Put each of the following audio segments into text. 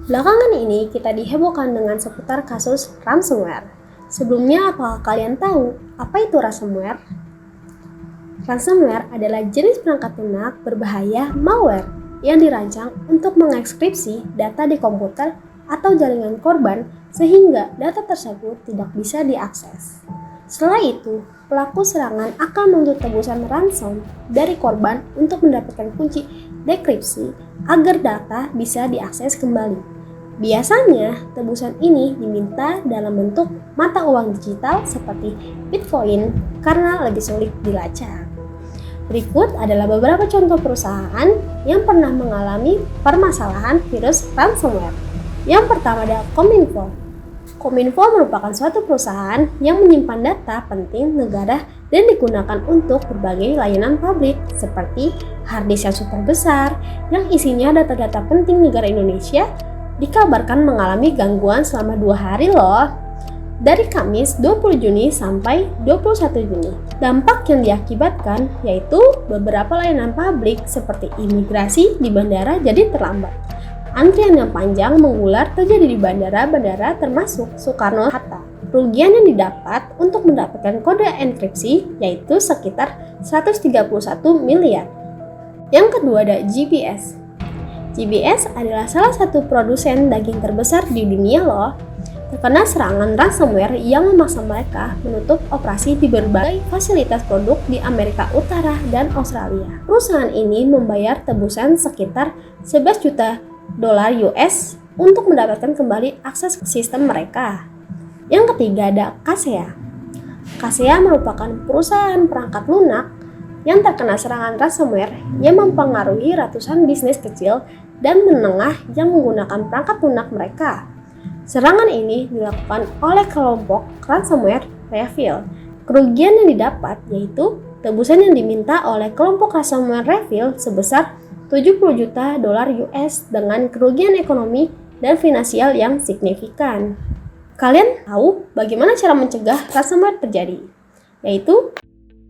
Belakangan ini kita dihebohkan dengan seputar kasus ransomware. Sebelumnya, apakah kalian tahu apa itu ransomware? Ransomware adalah jenis perangkat lunak berbahaya malware yang dirancang untuk mengekskripsi data di komputer atau jaringan korban sehingga data tersebut tidak bisa diakses. Setelah itu, pelaku serangan akan menuntut tebusan ransom dari korban untuk mendapatkan kunci dekripsi agar data bisa diakses kembali. Biasanya, tebusan ini diminta dalam bentuk mata uang digital seperti Bitcoin karena lebih sulit dilacak. Berikut adalah beberapa contoh perusahaan yang pernah mengalami permasalahan virus ransomware. Yang pertama ada Kominfo. Kominfo merupakan suatu perusahaan yang menyimpan data penting negara dan digunakan untuk berbagai layanan publik seperti harddisk yang super besar yang isinya data-data penting negara Indonesia dikabarkan mengalami gangguan selama 2 hari loh. Dari Kamis 20 Juni sampai 21 Juni. Dampak yang diakibatkan yaitu beberapa layanan publik seperti imigrasi di bandara jadi terlambat. Antrian yang panjang mengular terjadi di bandara-bandara termasuk Soekarno-Hatta. Kerugian yang didapat untuk mendapatkan kode enkripsi yaitu sekitar 131 miliar. Yang kedua ada GBS. GBS adalah salah satu produsen daging terbesar di dunia loh. Terkena serangan ransomware yang memaksa mereka menutup operasi di berbagai fasilitas produk di Amerika Utara dan Australia. Perusahaan ini membayar tebusan sekitar 11 juta dolar US untuk mendapatkan kembali akses ke sistem mereka. Yang ketiga ada Kaseya. Kaseya merupakan perusahaan perangkat lunak yang terkena serangan ransomware yang mempengaruhi ratusan bisnis kecil dan menengah yang menggunakan perangkat lunak mereka. Serangan ini dilakukan oleh kelompok ransomware Revil. Kerugian yang didapat yaitu tebusan yang diminta oleh kelompok ransomware Revil sebesar 70 juta dolar US dengan kerugian ekonomi dan finansial yang signifikan. Kalian tahu bagaimana cara mencegah ransomware terjadi? Yaitu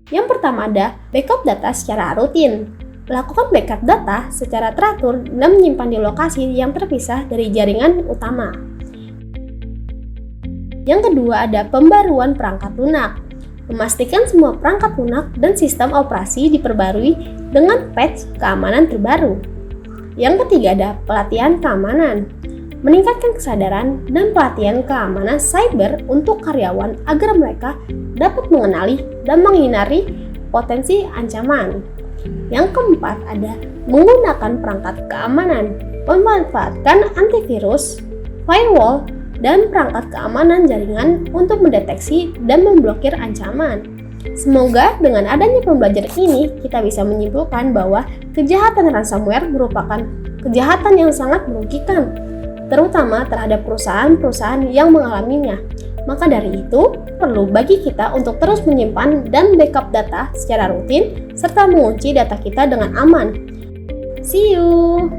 yang pertama ada backup data secara rutin. Lakukan backup data secara teratur dan menyimpan di lokasi yang terpisah dari jaringan utama. Yang kedua ada pembaruan perangkat lunak. Memastikan semua perangkat lunak dan sistem operasi diperbarui dengan patch keamanan terbaru. Yang ketiga ada pelatihan keamanan. Meningkatkan kesadaran dan pelatihan keamanan cyber untuk karyawan agar mereka dapat mengenali dan menghindari potensi ancaman. Yang keempat ada menggunakan perangkat keamanan, memanfaatkan antivirus, firewall, dan perangkat keamanan jaringan untuk mendeteksi dan memblokir ancaman. Semoga dengan adanya pembelajaran ini kita bisa menyimpulkan bahwa kejahatan ransomware merupakan kejahatan yang sangat merugikan, terutama terhadap perusahaan-perusahaan yang mengalaminya. Maka dari itu, perlu bagi kita untuk terus menyimpan dan backup data secara rutin serta mengunci data kita dengan aman. See you!